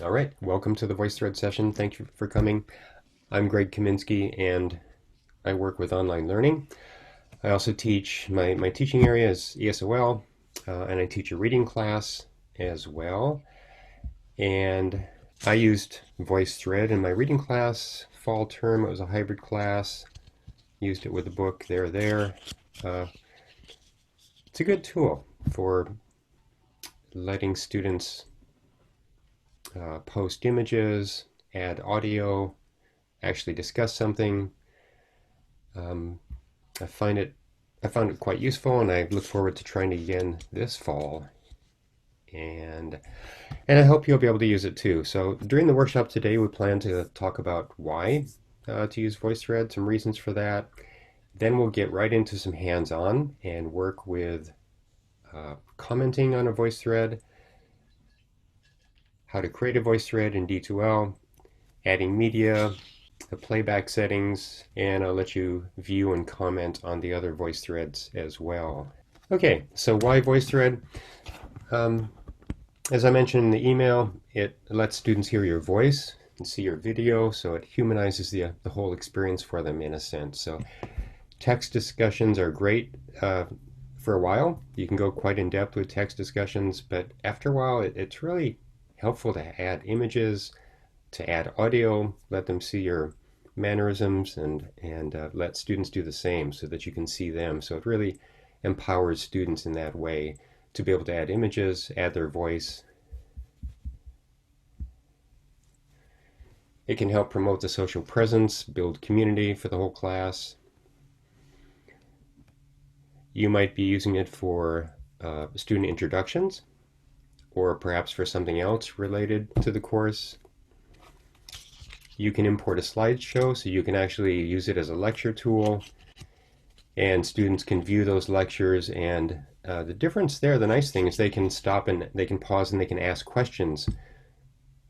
All right, welcome to the VoiceThread session. Thank you for coming. I'm Greg Kaminski, and I work with online learning. I also teach, my teaching area is ESOL, and I teach a reading class as well. And I used VoiceThread in my reading class fall term. It was a hybrid class. Used it with the book there. It's a good tool for letting students post images, add audio, actually discuss something. I found it quite useful, and I look forward to trying it again this fall. And I hope you'll be able to use it too. So during the workshop today, we plan to talk about why to use VoiceThread, some reasons for that. Then we'll get right into some hands-on and work with commenting on a VoiceThread, how to create a VoiceThread in D2L, adding media, the playback settings, and I'll let you view and comment on the other VoiceThreads as well. Okay, so why VoiceThread? As I mentioned in the email, it lets students hear your voice and see your video, so it humanizes the whole experience for them in a sense. So text discussions are great for a while. You can go quite in depth with text discussions, but after a while it's really helpful to add images, to add audio, let them see your mannerisms, and let students do the same so that you can see them. So it really empowers students in that way to be able to add images, add their voice. It can help promote the social presence, build community for the whole class. You might be using it for student introductions, or perhaps for something else related to the course. You can import a slideshow, so you can actually use it as a lecture tool, and students can view those lectures. And the difference there, the nice thing is they can stop and they can pause and they can ask questions,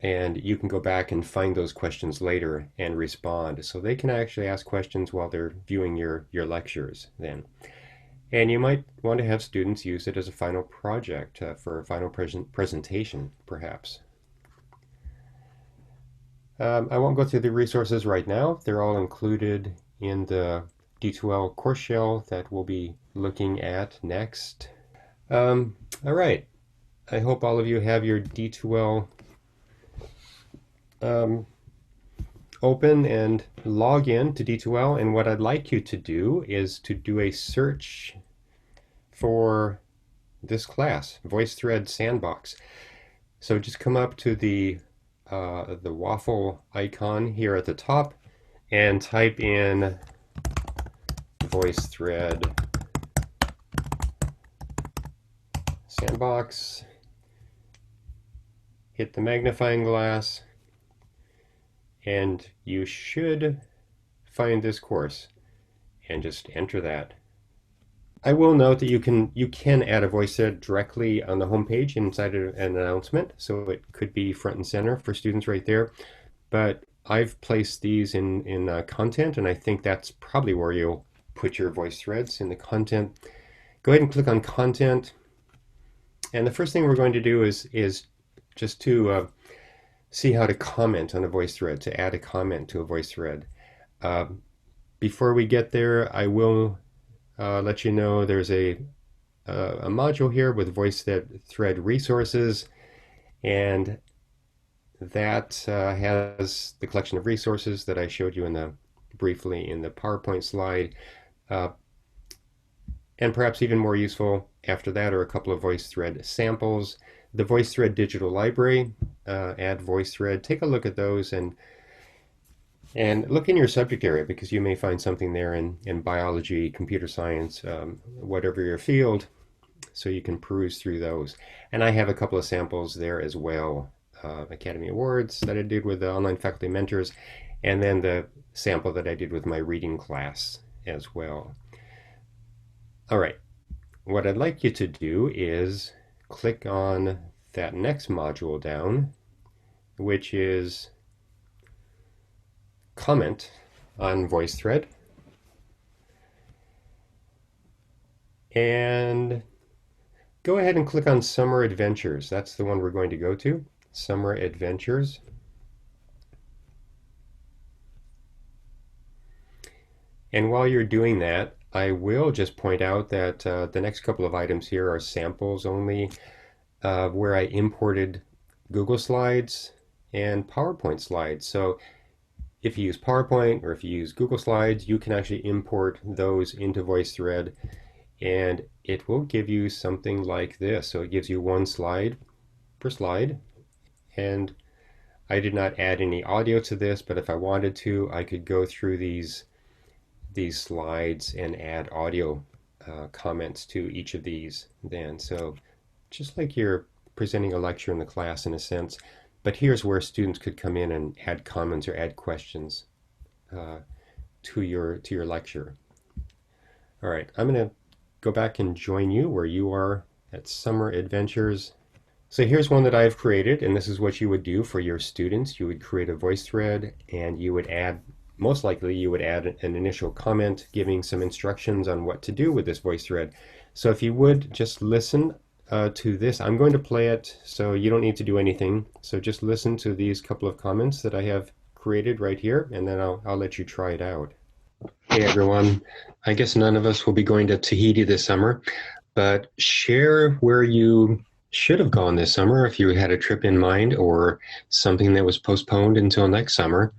and you can go back and find those questions later and respond. So they can actually ask questions while they're viewing your lectures then. And you might want to have students use it as a final project for a final presentation, perhaps. I won't go through the resources right now. They're all included in the D2L course shell that we'll be looking at next. All right. I hope all of you have your D2L open and log in to D2L. And what I'd like you to do is to do a search for this class, VoiceThread Sandbox. So just come up to the waffle icon here at the top and type in VoiceThread Sandbox. Hit the magnifying glass, and you should find this course, and just enter that. I will note that you can add a VoiceThread directly on the home page inside an announcement, so it could be front and center for students right there. But I've placed these in content, and I think that's probably where you'll put your VoiceThreads, in the content. Go ahead and click on content, and the first thing we're going to do is just to see how to comment on a VoiceThread, to add a comment to a VoiceThread. Before we get there, I will let you know there's a module here with VoiceThread resources, and that has the collection of resources that I showed you briefly in the PowerPoint slide. And perhaps even more useful after that are a couple of VoiceThread samples. The VoiceThread digital library, add VoiceThread. Take a look at those and look in your subject area, because you may find something there in biology, computer science, whatever your field, so you can peruse through those. And I have a couple of samples there as well. Academy Awards that I did with the online faculty mentors, and then the sample that I did with my reading class as well. All right, what I'd like you to do is click on that next module down, which is comment on VoiceThread, and go ahead and click on Summer Adventures. That's the one we're going to go to. Summer Adventures. And while you're doing that, I will just point out that the next couple of items here are samples only, where I imported Google Slides and PowerPoint slides. So if you use PowerPoint or if you use Google Slides, you can actually import those into VoiceThread, and it will give you something like this. So it gives you one slide per slide, and I did not add any audio to this, but if I wanted to, I could go through these slides and add audio comments to each of these then. So just like you're presenting a lecture in the class in a sense, but here's where students could come in and add comments or add questions to your lecture. All right, I'm going to go back and join you where you are at Summer Adventures. So here's one that I've created, and this is what you would do for your students. You would create a voice thread, and you would add, most likely you would add an initial comment giving some instructions on what to do with this voice thread. So if you would just listen to this, I'm going to play it, so you don't need to do anything. So just listen to these couple of comments that I have created right here, and then I'll let you try it out. Hey everyone, I guess none of us will be going to Tahiti this summer, but share where you should have gone this summer if you had a trip in mind or something that was postponed until next summer.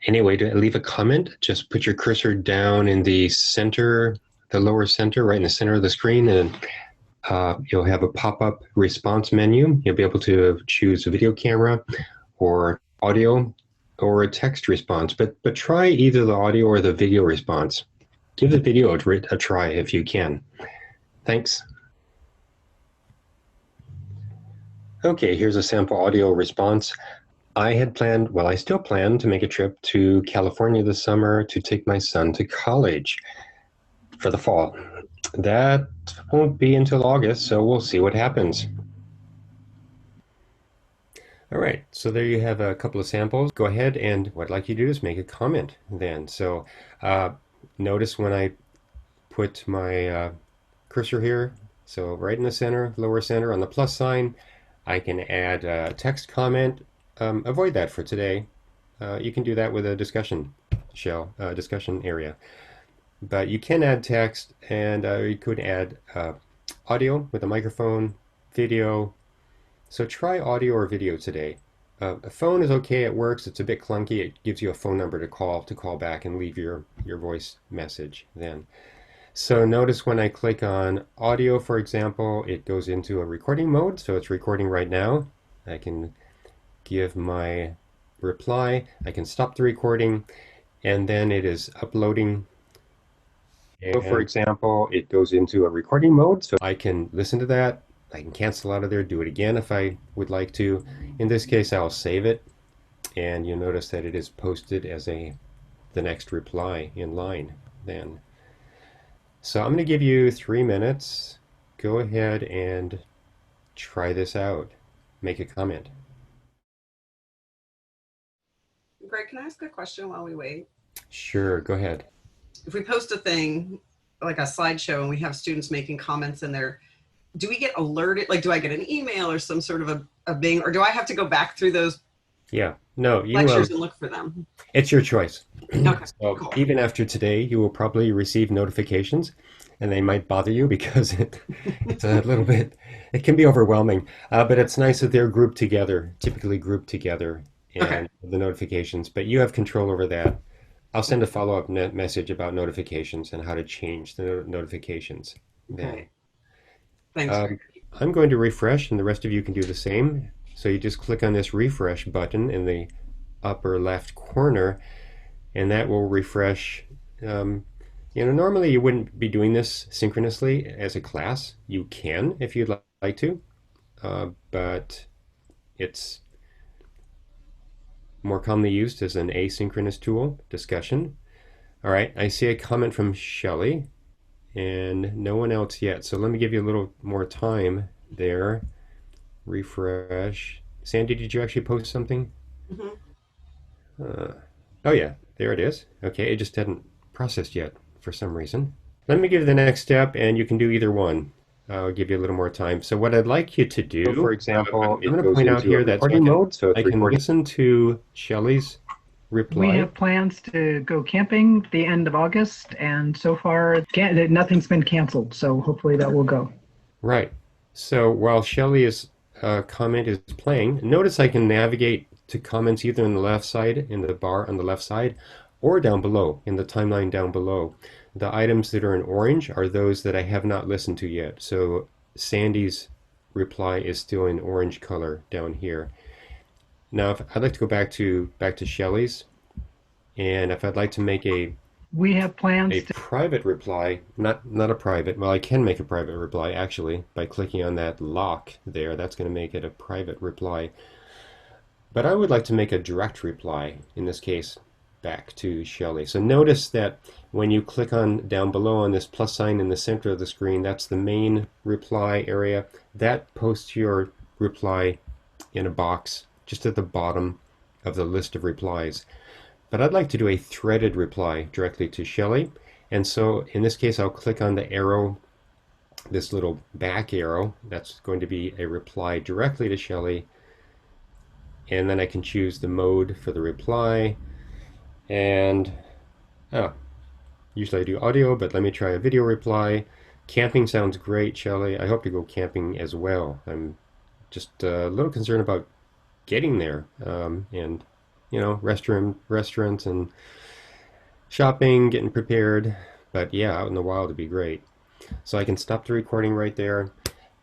Anyway, to leave a comment, just put your cursor down in the center, the lower center, right in the center of the screen, and you'll have a pop-up response menu. You'll be able to choose a video camera or audio or a text response, but try either the audio or the video response. Give the video a try if you can. Thanks. Okay, here's a sample audio response. I had planned, well, I still plan to make a trip to California this summer to take my son to college for the fall. That won't be until August, so we'll see what happens. All right, so there you have a couple of samples. Go ahead, and what I'd like you to do is make a comment then. So notice when I put my cursor here, so right in the center, lower center on the plus sign, I can add a text comment. Avoid that for today. You can do that with a discussion shell, discussion area. But you can add text, and you could add audio with a microphone, video. So try audio or video today. A phone is okay, it works. It's a bit clunky. It gives you a phone number to call back and leave your voice message then. So notice when I click on audio, for example, it goes into a recording mode. So it's recording right now. I can give my reply. I can stop the recording, and then it is uploading. And for example, it goes into a recording mode. So I can listen to that. I can cancel out of there, do it again if I would like to. In this case, I'll save it, and you'll notice that it is posted as the next reply in line then. So I'm going to give you 3 minutes. Go ahead and try this out. Make a comment. Greg, can I ask a question while we wait? Sure, go ahead. If we post a thing, like a slideshow, and we have students making comments in there, do we get alerted? Like, do I get an email or some sort of a bing, or do I have to go back through those lectures and look for them? It's your choice. Okay, so cool. Even after today, you will probably receive notifications, and they might bother you because it's a little bit, it can be overwhelming. But it's nice that they're grouped together, typically grouped together, and the notifications. But you have control over that. I'll send a follow-up message about notifications and how to change the notifications. Okay. Thanks. I'm going to refresh, and the rest of you can do the same. So you just click on this refresh button in the upper left corner, and that will refresh. Normally you wouldn't be doing this synchronously as a class. You can if you'd like to, but it's more commonly used as an asynchronous tool, discussion. All right, I see a comment from Shelley, and no one else yet. So let me give you a little more time there. Refresh. Sandy, did you actually post something? Oh yeah, there it is. Okay, it just hadn't processed yet for some reason. Let me give you the next step, and you can do either one. I'll give you a little more time. So what I'd like you to do, So for example, I'm it going to goes point out into a here that recording mode, so I it's can recording. listen to Shelley's We reply. have plans to go camping the end of August, and so far nothing's been canceled, so hopefully that will go. Right. So while Shelley's comment is playing, notice I can navigate to comments either on the left side, in the bar on the left side, or down below, in the timeline down below. The items that are in orange are those that I have not listened to yet. So Sandy's reply is still in orange color down here. Now, if I'd like to go back to Shelley's, and if I'd like to make We have plans a to. private reply, not a private, well, I can make a private reply actually by clicking on that lock there. That's going to make it a private reply. But I would like to make a direct reply, in this case, back to Shelley. So notice that when you click on down below on this plus sign in the center of the screen, that's the main reply area. That posts your reply in a box just at the bottom of the list of replies. But I'd like to do a threaded reply directly to Shelley. And so in this case, I'll click on the arrow, this little back arrow. That's going to be a reply directly to Shelley. And then I can choose the mode for the reply. And usually I do audio, but let me try a video reply. Camping sounds great, Shelley. I hope to go camping as well. I'm just a little concerned about getting there, and restaurants and shopping, getting prepared. But yeah, out in the wild would be great. So I can stop the recording right there,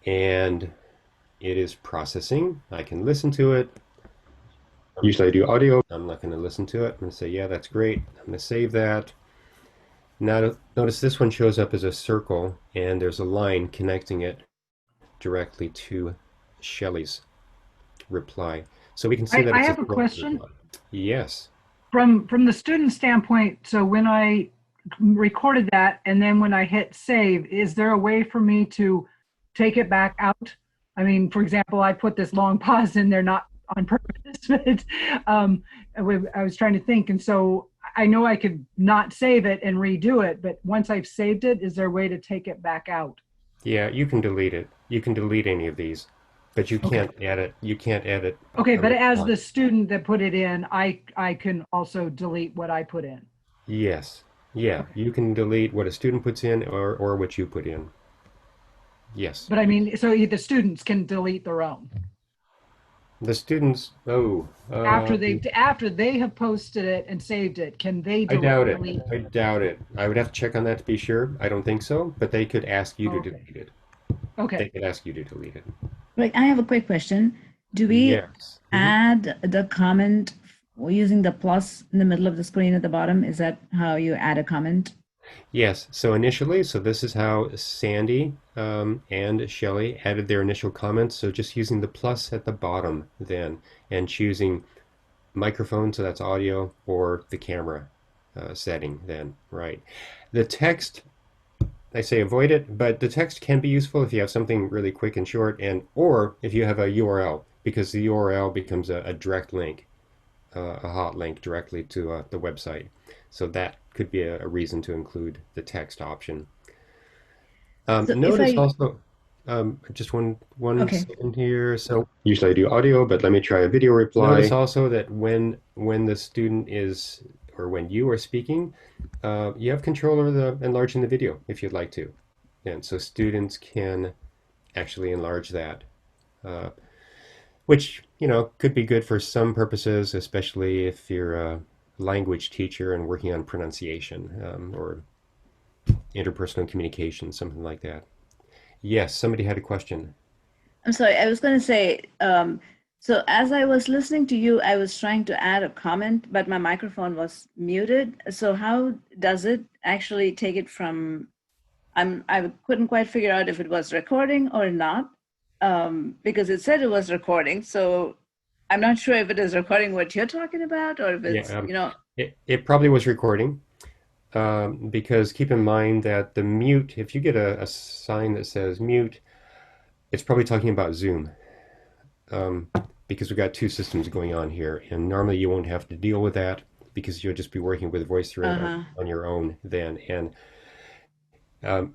and it is processing. I can listen to it. Usually I do audio. I'm not going to listen to it. I'm going to say, yeah, that's great. I'm going to save that. Now notice this one shows up as a circle, and there's a line connecting it directly to Shelley's reply. So we can see that I it's have a question. reply. Yes. From the student standpoint, so when I recorded that and then when I hit save, is there a way for me to take it back out? I mean, for example, I put this long pause in there, not on purpose, but I was trying to think. And so I know I could not save it and redo it, but once I've saved it, is there a way to take it back out? Yeah, you can delete it. You can delete any of these, but you can't edit. You can't edit. Okay, but as the student that put it in, I can also delete what I put in. Yes. Yeah, Okay. you can delete what a student puts in or what you put in. Yes. But I mean, so the students can delete their own. The students, After they have posted it and saved it, can they I doubt it. delete? I doubt it. I would have to check on that to be sure. I don't think so, but they could ask you to Okay. delete it. Okay. They could ask you to delete it. Right, I have a quick question. Do we Yes. add the comment using the plus in the middle of the screen at the bottom? Is that how you add a comment? Yes. So initially, so this is how Sandy and Shelley added their initial comments. So just using the plus at the bottom then, and choosing microphone, so that's audio, or the camera setting then, right? The text, I say avoid it, but the text can be useful if you have something really quick and short, or if you have a URL, because the URL becomes a direct link, a hot link directly to the website. So that could be a reason to include the text option. So Notice if I, also, just one okay, second here. So usually I do audio, but let me try a video reply. Notice also that when the student is, or when you are speaking, you have control over the enlarging the video if you'd like to. And so students can actually enlarge that, which, could be good for some purposes, especially if you're a language teacher and working on pronunciation, or interpersonal communication, something like that. Yes, somebody had a question. I'm sorry, I was going to say, so as I was listening to you, I was trying to add a comment, but my microphone was muted. So how does it actually take it from, I couldn't quite figure out if it was recording or not, because it said it was recording. So I'm not sure if it is recording what you're talking about or if it's, Yeah, it probably was recording, because keep in mind that the mute, if you get a sign that says mute, it's probably talking about Zoom, because we've got two systems going on here, and normally you won't have to deal with that because you'll just be working with VoiceThread on your own then. And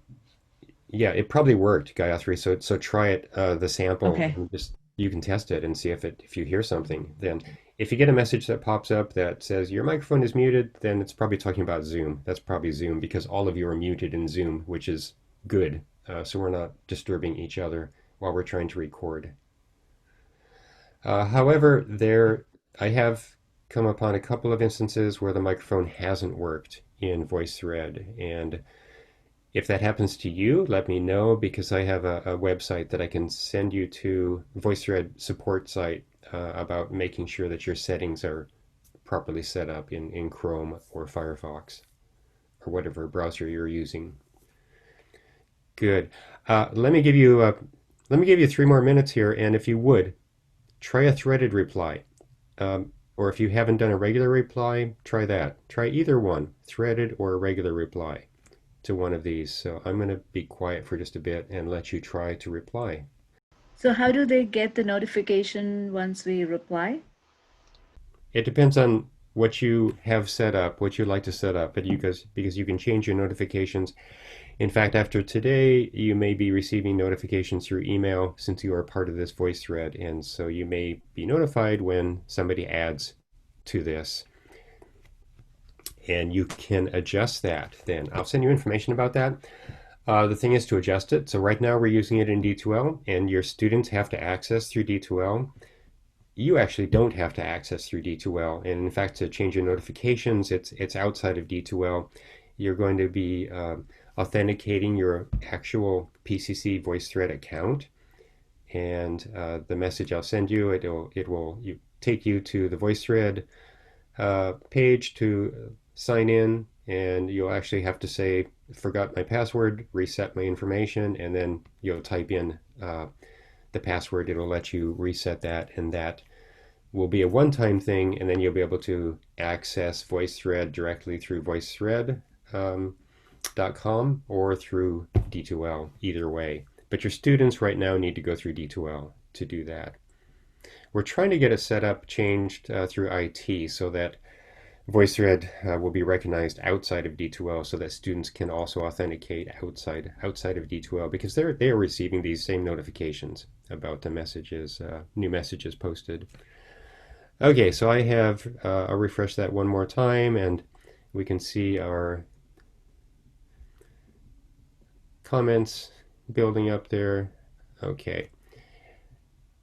Yeah, it probably worked, Gayatri. So try it, the sample, Okay. and just you can test it and see if you hear something. Then if you get a message that pops up that says your microphone is muted, then it's probably talking about Zoom. That's probably Zoom because all of you are muted in Zoom, which is good. So we're not disturbing each other while we're trying to record. However, I have come upon a couple of instances where the microphone hasn't worked in VoiceThread, and if that happens to you, let me know because I have a website that I can send you to, VoiceThread support site, about making sure that your settings are properly set up in Chrome or Firefox or whatever browser you're using. Good. Let me give you 3 more minutes here, and if you would, try a threaded reply. Or if you haven't done a regular reply, try that. Try either one, threaded or a regular reply to one of these. So I'm going to be quiet for just a bit and let you try to reply. So how do they get the notification once we reply? It depends on what you have set up, what you like to set up, but because you can change your notifications. In fact, after today, you may be receiving notifications through email since you are part of this voice thread, and so you may be notified when somebody adds to this. And you can adjust that then. I'll send you information about that. The thing is to adjust it. So right now we're using it in D2L, and your students have to access through D2L. You actually don't have to access through D2L. And in fact, to change your notifications, it's outside of D2L. You're going to be authenticating your actual PCC VoiceThread account. And the message I'll send you, it will take you to the VoiceThread page to sign in, and you'll actually have to say, forgot my password, reset my information, and then you'll type in the password. It'll let you reset that, and that will be a one-time thing, and then you'll be able to access VoiceThread directly through voicethread.com or through D2L, either way. But your students right now need to go through D2L to do that. We're trying to get it set up, changed through IT so that VoiceThread will be recognized outside of D2L, so that students can also authenticate outside of D2L, because they are receiving these same notifications about the messages, new messages posted. Okay, so I'll refresh that one more time, and we can see our comments building up there. Okay.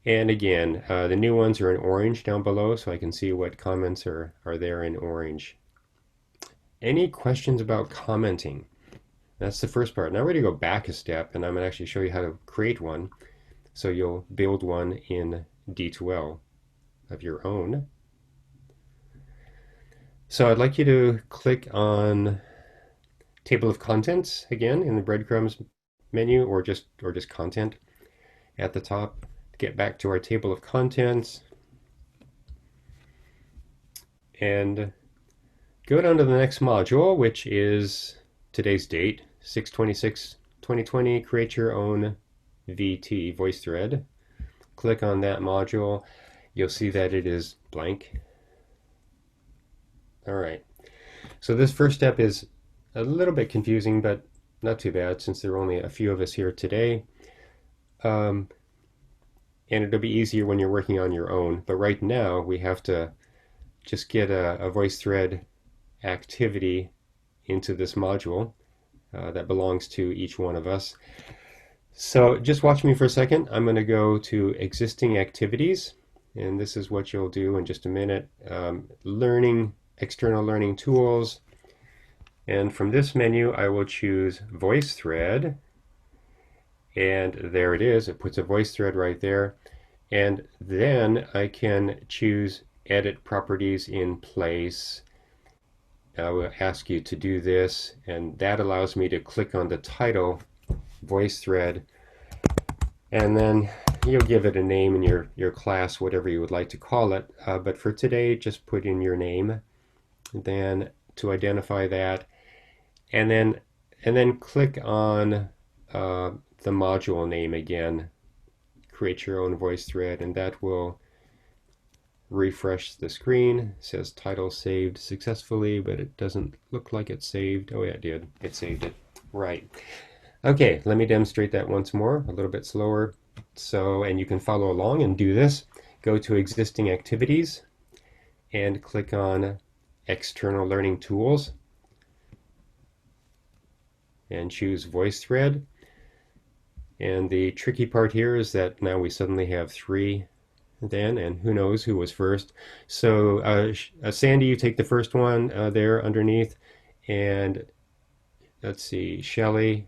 And again, the new ones are in orange down below, so I can see what comments are there in orange. Any questions about commenting? That's the first part. Now we're going to go back a step, and I'm going to actually show you how to create one. So you'll build one in D2L of your own. So I'd like you to click on Table of Contents again in the breadcrumbs menu, or just Content at the top. Get back to our table of contents and go down to the next module, which is today's date, 6/26/2020. Create your own VT, VoiceThread. Click on that module. You'll see that it is blank. All right. So this first step is a little bit confusing, but not too bad since there are only a few of us here today. And it'll be easier when you're working on your own. But right now, we have to just get a VoiceThread activity into this module that belongs to each one of us. So just watch me for a second. I'm going to go to Existing Activities, and this is what you'll do in just a minute. External learning tools. And from this menu, I will choose VoiceThread. And there it is. It puts a VoiceThread right there. And then I can choose Edit Properties in Place. I will ask you to do this, and that allows me to click on the title, VoiceThread, and then you'll give it a name in your class, whatever you would like to call it. But for today, just put in your name, then to identify that, and then click on the module name again, create your own VoiceThread, and that will refresh the screen. It says title saved successfully, but it doesn't look like it's saved. Oh yeah, it did. It saved it. Right. Okay, let me demonstrate that once more, a little bit slower. So, and you can follow along and do this. Go to Existing Activities and click on External Learning Tools and choose VoiceThread. And the tricky part here is that now we suddenly have 3 then, and who knows who was first. So Sandy, you take the first one there underneath, and let's see, Shelley,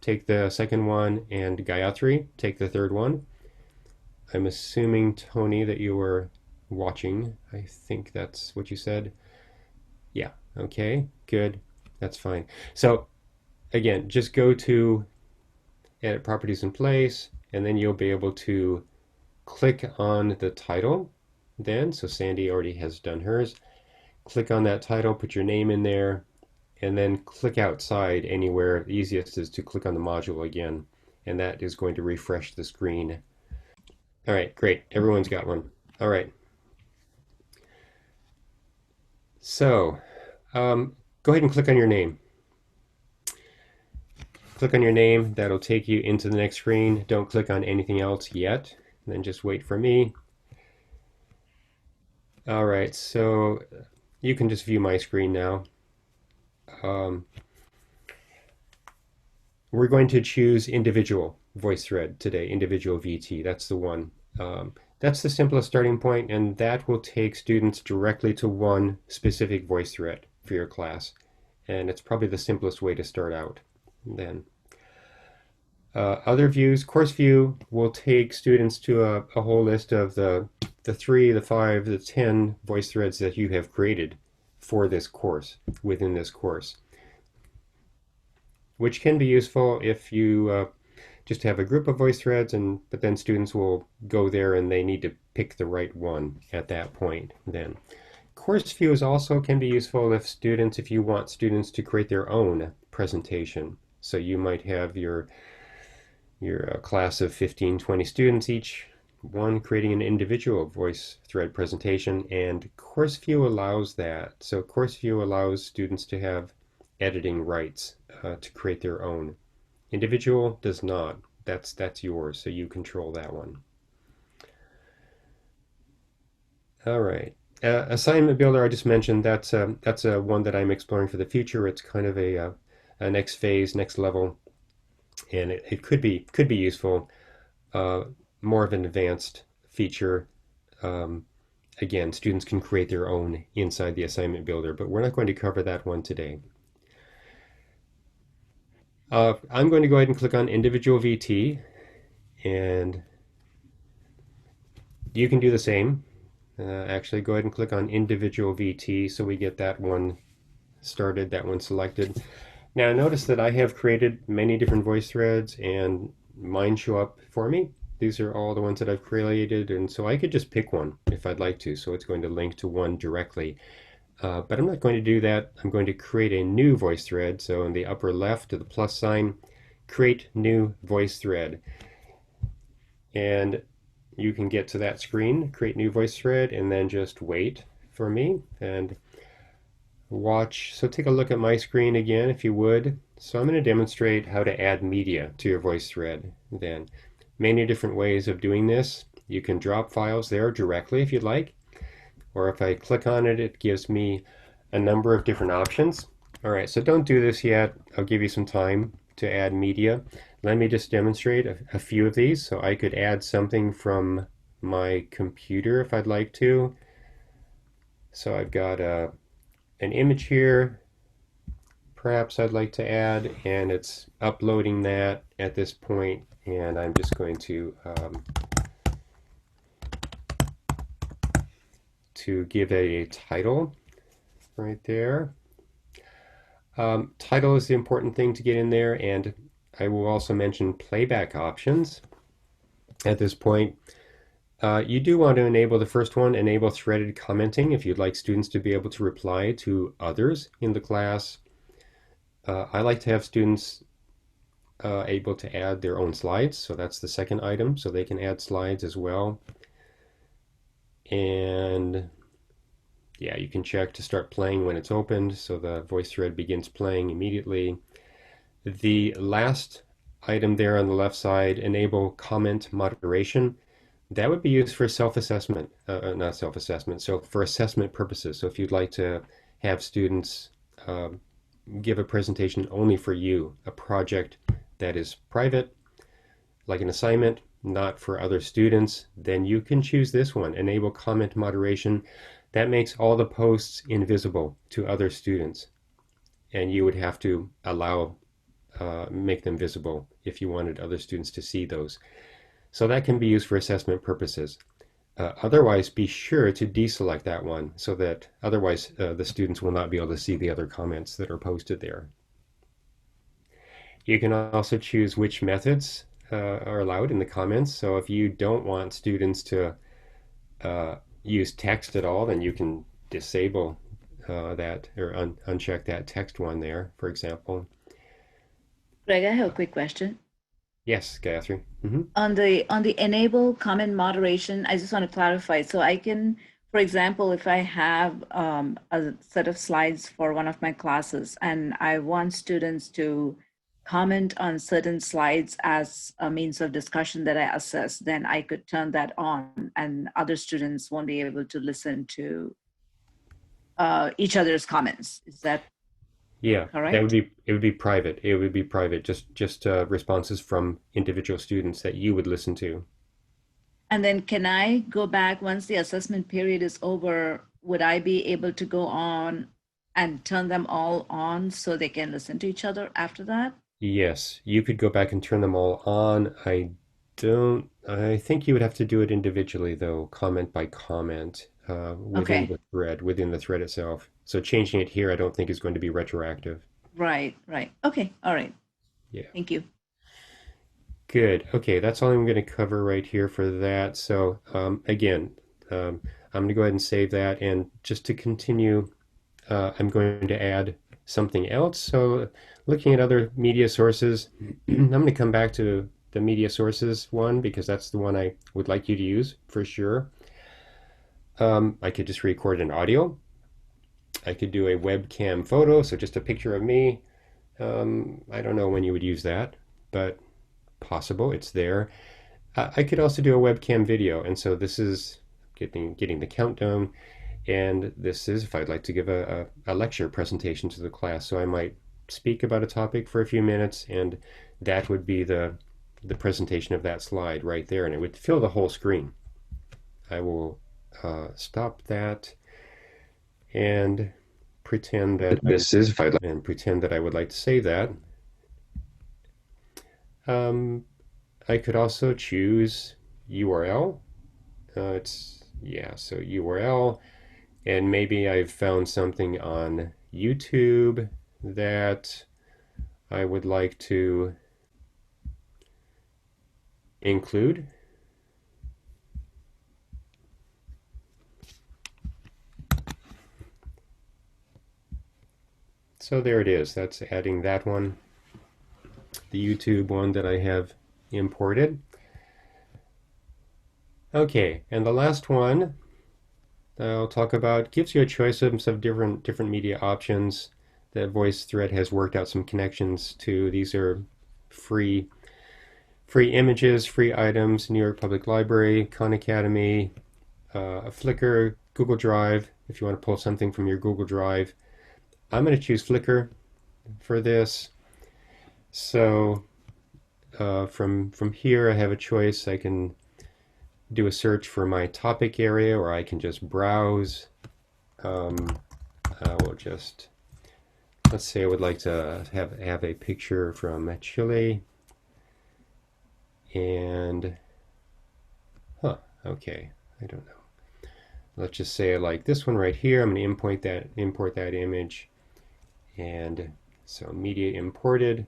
take the second one, and Gayatri, take the third one. I'm assuming, Tony, that you were watching. I think that's what you said. Yeah, okay, good. That's fine. So again, just go to Edit Properties in Place, and then you'll be able to click on the title then. So Sandy already has done hers. Click on that title, put your name in there, and then click outside anywhere. The easiest is to click on the module again, and that is going to refresh the screen. All right, great. Everyone's got one. All right. So go ahead and click on your name. Click on your name. That'll take you into the next screen. Don't click on anything else yet. And then just wait for me. All right, so you can just view my screen now. We're going to choose individual VoiceThread today, individual VT. That's the one. That's the simplest starting point, and that will take students directly to one specific VoiceThread for your class. And it's probably the simplest way to start out then. Other views, course view will take students to a whole list of the 3, the 5, the 10 VoiceThreads that you have created for this course, within this course, which can be useful if you just have a group of VoiceThreads, but then students will go there and they need to pick the right one at that point then. Course views also can be useful if you want students to create their own presentation. So you might have your class of 15, 20 students, each one creating an individual VoiceThread presentation, and Course View allows that. So Course View allows students to have editing rights to create their own. Individual does not. That's yours, so you control that one. All right. Assignment Builder, I just mentioned, that's a one that I'm exploring for the future. It's kind of a next phase, next level, and it could be useful. More of an advanced feature. Again, students can create their own inside the Assignment Builder, but we're not going to cover that one today. I'm going to go ahead and click on Individual VT, and you can do the same. Actually, go ahead and click on Individual VT so we get that one started, that one selected. Now notice that I have created many different VoiceThreads, and mine show up for me. These are all the ones that I've created, and so I could just pick one if I'd like to. So it's going to link to one directly. But I'm not going to do that. I'm going to create a new VoiceThread. So in the upper left of the plus sign, create new VoiceThread. And you can get to that screen, create new VoiceThread, and then just wait for me and watch. So take a look at my screen again, if you would. So I'm going to demonstrate how to add media to your VoiceThread then. Many different ways of doing this. You can drop files there directly if you'd like, or if I click on it, it gives me a number of different options. All right, so don't do this yet. I'll give you some time to add media. Let me just demonstrate a few of these. So I could add something from my computer if I'd like to. So I've got an image here. Perhaps I'd like to add, and it's uploading that at this point, and I'm just going to give it a title right there. Title is the important thing to get in there, and I will also mention playback options at this point. You do want to enable the first one, enable threaded commenting, if you'd like students to be able to reply to others in the class. I like to have students able to add their own slides, so that's the second item, so they can add slides as well. And yeah, you can check to start playing when it's opened, so the VoiceThread begins playing immediately. The last item there on the left side, enable comment moderation. That would be used for self-assessment, not self-assessment, so for assessment purposes. So if you'd like to have students give a presentation only for you, a project that is private, like an assignment, not for other students, then you can choose this one, enable comment moderation. That makes all the posts invisible to other students, and you would have to make them visible if you wanted other students to see those. So that can be used for assessment purposes. Otherwise, be sure to deselect that one so that otherwise the students will not be able to see the other comments that are posted there. You can also choose which methods are allowed in the comments. So if you don't want students to use text at all, then you can disable that or uncheck that text one there, for example. Greg, I have a quick question. Yes, Gayatri. On the enable comment moderation, I just want to clarify. So I can, for example, if I have a set of slides for one of my classes and I want students to comment on certain slides as a means of discussion that I assess, then I could turn that on and other students won't be able to listen to each other's comments. Is that correct? It would be private. It would be private, just responses from individual students that you would listen to. And then can I go back once the assessment period is over? Would I be able to go on and turn them all on so they can listen to each other after that? Yes, you could go back and turn them all on. I think you would have to do it individually though, comment by comment, within the thread itself. So changing it here, I don't think is going to be retroactive. Right. Okay, all right. Yeah. Thank you. Good. Okay, that's all I'm going to cover right here for that. So again, I'm going to go ahead and save that. And just to continue, I'm going to add something else. So looking at other media sources, I'm going to come back to the media sources one because that's the one I would like you to use for sure. I could just record an audio. I could do a webcam photo, so just a picture of me. I don't know when you would use that, but possible, it's there. I could also do a webcam video, and so this is getting the countdown, and this is if I'd like to give a lecture presentation to the class. So I might speak about a topic for a few minutes, and that would be the presentation of that slide right there, and it would fill the whole screen. I will stop that and pretend that I would like to save that. I could also choose URL. So URL, and maybe I've found something on YouTube that I would like to include. So there it is. That's adding that one, the YouTube one that I have imported. Okay, and the last one I'll talk about gives you a choice of some different media options that VoiceThread has worked out some connections to. These are free images, free items, New York Public Library, Khan Academy, Flickr, Google Drive, if you want to pull something from your Google Drive. I'm going to choose Flickr for this. So from here I have a choice. I can do a search for my topic area, or I can just browse. I will just, let's say I would like to have a picture from Chile. And okay, I don't know. Let's just say I like this one right here. I'm going to import that image. And so media imported,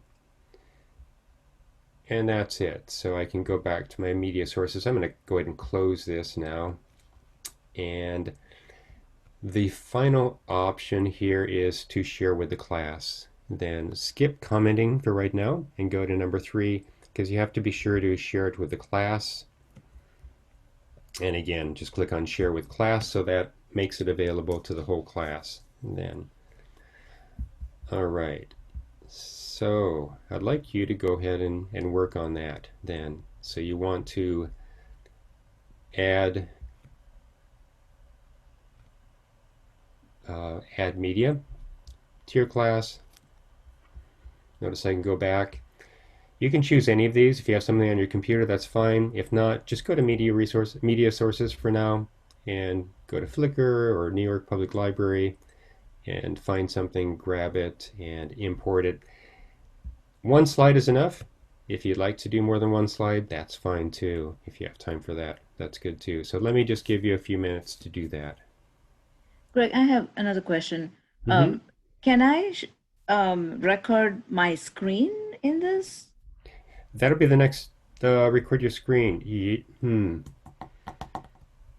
and that's it. So I can go back to my media sources. I'm going to go ahead and close this now. And the final option here is to share with the class. Then skip commenting for right now and go to number 3, because you have to be sure to share it with the class. And again, just click on share with class, so that makes it available to the whole class. And then all right, So I'd like you to go ahead and work on that then. So you want to add add media to your class. Notice I can go back. You can choose any of these. If you have something on your computer, that's fine. If not, just go to media sources for now, and go to Flickr or New York Public Library and find something, grab it, and import it. One slide is enough. If you'd like to do more than one slide, that's fine too. If you have time for that, that's good too. So let me just give you a few minutes to do that. Greg, I have another question. Mm-hmm. Can I record my screen in this? That'll be the next record your screen.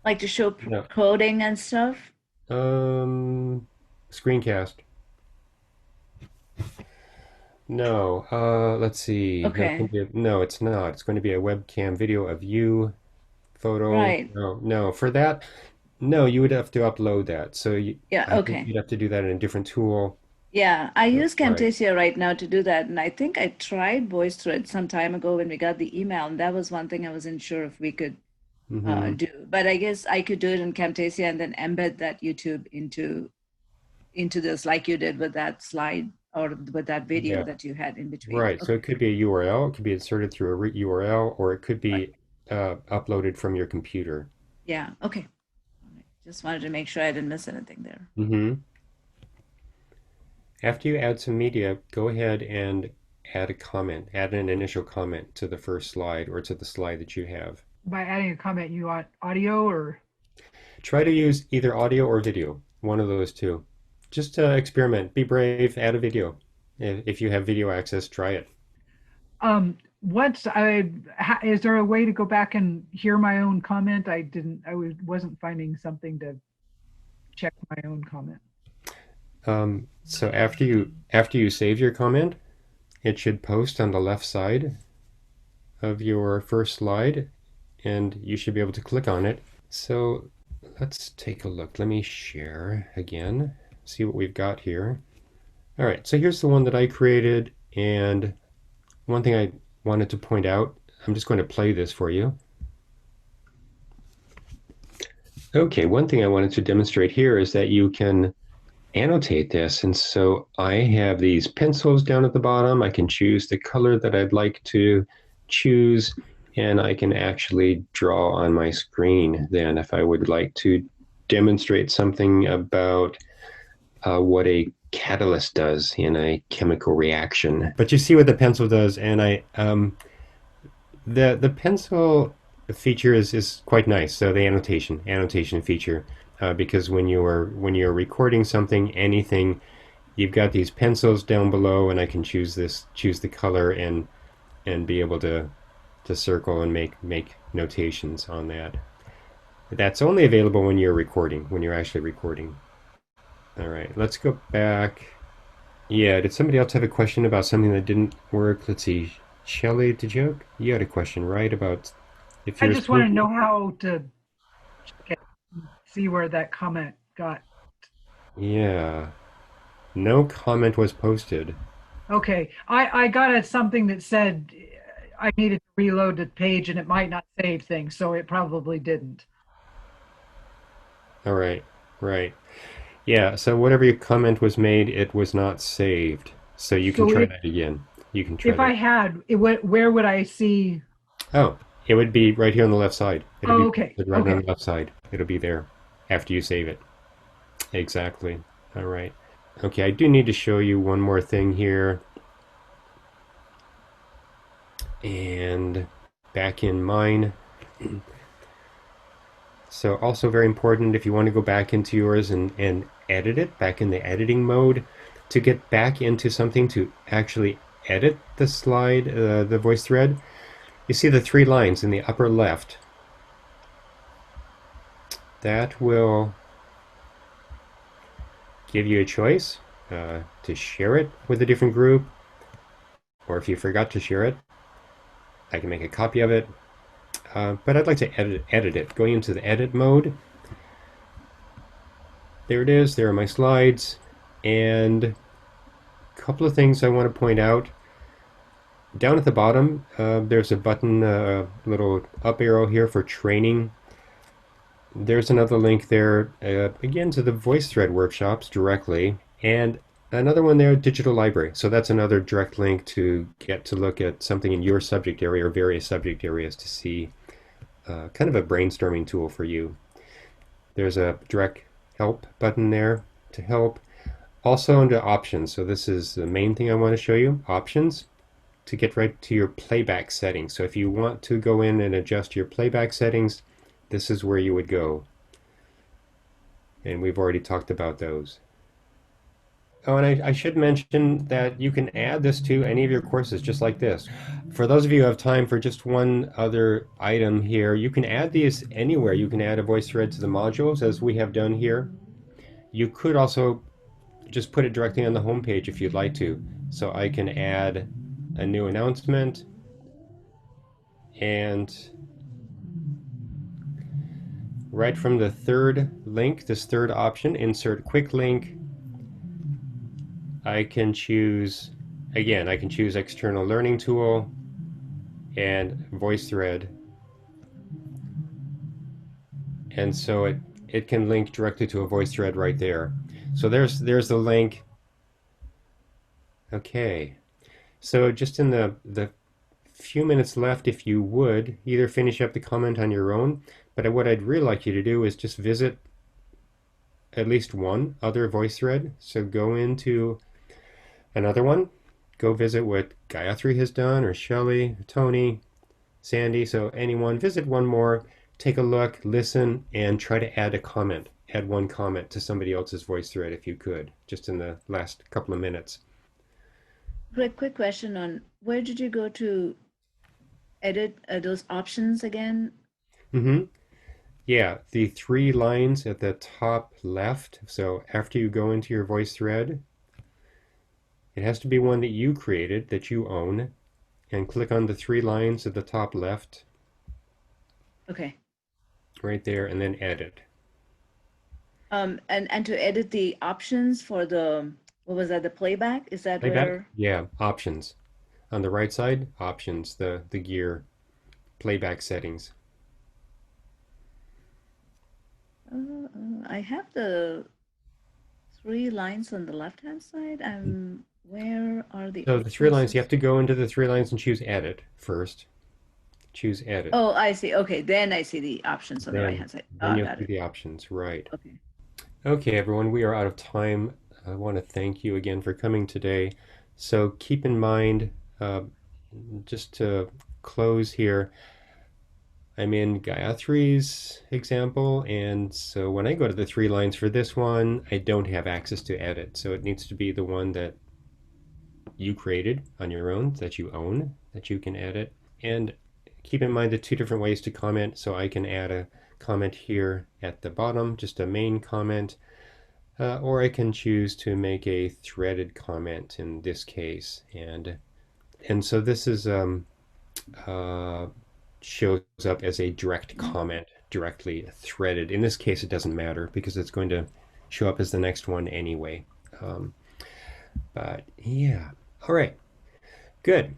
Like to show No. coding and stuff? Screencast. No. Let's see. Okay. No, it's not. It's going to be a webcam video of you, photo. Right. No. For that, no, you would have to upload that. So Yeah, I think okay. you'd have to do that in a different tool. Yeah, I use Right. Camtasia right now to do that. And I think I tried VoiceThread some time ago when we got the email, and that was one thing I wasn't sure if we could Mm-hmm. do. But I guess I could do it in Camtasia and then embed that YouTube into this like you did with that slide or with that video Yeah. that you had in between. Right. So Okay. it could be a URL. It could be inserted through a URL, or it could Right. be uploaded from your computer. Yeah, okay. All right. Just wanted to make sure I didn't miss anything there. Mm-hmm. After you add some media, go ahead and add a comment, add an initial comment to the first slide or to the slide that you have. By adding a comment, you want audio or? Try to use either audio or video, one of those two. Just experiment, be brave, add a video. If you have video access, try it. Is there a way to go back and hear my own comment? I wasn't finding something to check my own comment. So after you save your comment, it should post on the left side of your first slide, and you should be able to click on it. So let's take a look. Let me share again, see what we've got here. All right, so here's the one that I created, and one thing I wanted to point out, I'm just going to play this for you. Okay, one thing I wanted to demonstrate here is that you can annotate this, and so I have these pencils down at the bottom. I can choose the color that I'd like to choose, and I can actually draw on my screen then if I would like to demonstrate something about what a catalyst does in a chemical reaction. But you see what the pencil does, and the pencil feature is quite nice. So the annotation feature, because when you're recording something, anything, you've got these pencils down below, and I can choose the color and be able to circle and make notations on that. That's only available when you're recording, when you're actually recording. All right, let's go back. Yeah, did somebody else have a question about something that didn't work? Let's see. Shelley, you had a question, right? About if I you're just want to know how to check it, see where that comment got. Yeah. No comment was posted. Okay, I got something that said I needed to reload the page and it might not save things, so it probably didn't. All right, right. Yeah, so whatever your comment was made, it was not saved. So you can try that again. You can try If that. I had, where would I see? Oh, it would be right here on the left side. It'll be Okay. right Okay. on the left side. It'll be there after you save it. Exactly. All right. Okay, I do need to show you one more thing here. And back in mine. So also very important, if you want to go back into yours and edit it, back in the editing mode, to get back into something to actually edit the slide, the VoiceThread, you see the 3 lines in the upper left. That will give you a choice to share it with a different group, or if you forgot to share it, I can make a copy of it. But I'd like to edit it. Going into the edit mode. There it is. There are my slides. And couple of things I want to point out. Down at the bottom, there's a button, a little up arrow here for training. There's another link there, again, to the VoiceThread workshops directly, and another one there, Digital Library. So that's another direct link to get to look at something in your subject area or various subject areas to see kind of a brainstorming tool for you. There's a direct help button there to help. Also under options, so this is the main thing I want to show you, options, to get right to your playback settings. So if you want to go in and adjust your playback settings, this is where you would go. And we've already talked about those. Oh, and I should mention that you can add this to any of your courses just like this. For those of you who have time for just one other item here, you can add these anywhere. You can add a VoiceThread to the modules as we have done here. You could also just put it directly on the home page if you'd like to. So I can add a new announcement and right from the third link, this third option, insert quick link, I can choose, again, I can choose external learning tool and VoiceThread. And so it can link directly to a VoiceThread right there. So there's the link. Okay. So just in the few minutes left, if you would, either finish up the comment on your own, but what I'd really like you to do is just visit at least one other VoiceThread. So go into another one, go visit what Gayatri has done, or Shelley, Tony, Sandy, so anyone, visit one more, take a look, listen, and try to add a comment. Add one comment to somebody else's VoiceThread if you could, just in the last couple of minutes. Greg, quick question on where did you go to edit those options again? Yeah, the 3 lines at the top left. So after you go into your VoiceThread, it has to be one that you created, that you own, and click on the 3 lines at the top left. Okay. Right there, and then edit. And to edit the options for the, what was that, the playback? Is that Playback? where? Yeah, options. On the right side, options, the gear, playback settings. I have the 3 lines on the left-hand side. Where are the So the 3 lines, you have to go into the 3 lines and choose edit first. Choose edit. Oh, I see. Okay, then I see the options on the right-hand side. Then you'll see the options, right. Okay. Okay, everyone, we are out of time. I want to thank you again for coming today. So keep in mind, just to close here, I'm in Gayatri's example, and so when I go to the 3 lines for this one, I don't have access to edit. So it needs to be the one that you created on your own, that you own, that you can edit. And keep in mind the 2 different ways to comment. So I can add a comment here at the bottom, just a main comment, or I can choose to make a threaded comment in this case. And so this is shows up as a direct comment, directly threaded. In this case, it doesn't matter because it's going to show up as the next one anyway. But yeah, all right, good.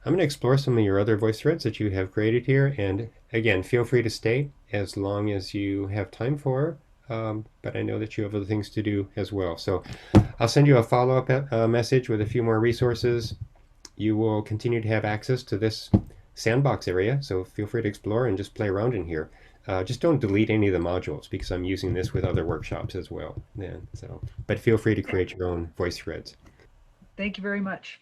I'm going to explore some of your other VoiceThreads that you have created here. And again, feel free to stay as long as you have time for, but I know that you have other things to do as well. So I'll send you a follow-up message with a few more resources. You will continue to have access to this sandbox area, so feel free to explore and just play around in here. Just don't delete any of the modules because I'm using this with other workshops as well. But feel free to create your own VoiceThreads. Thank you very much.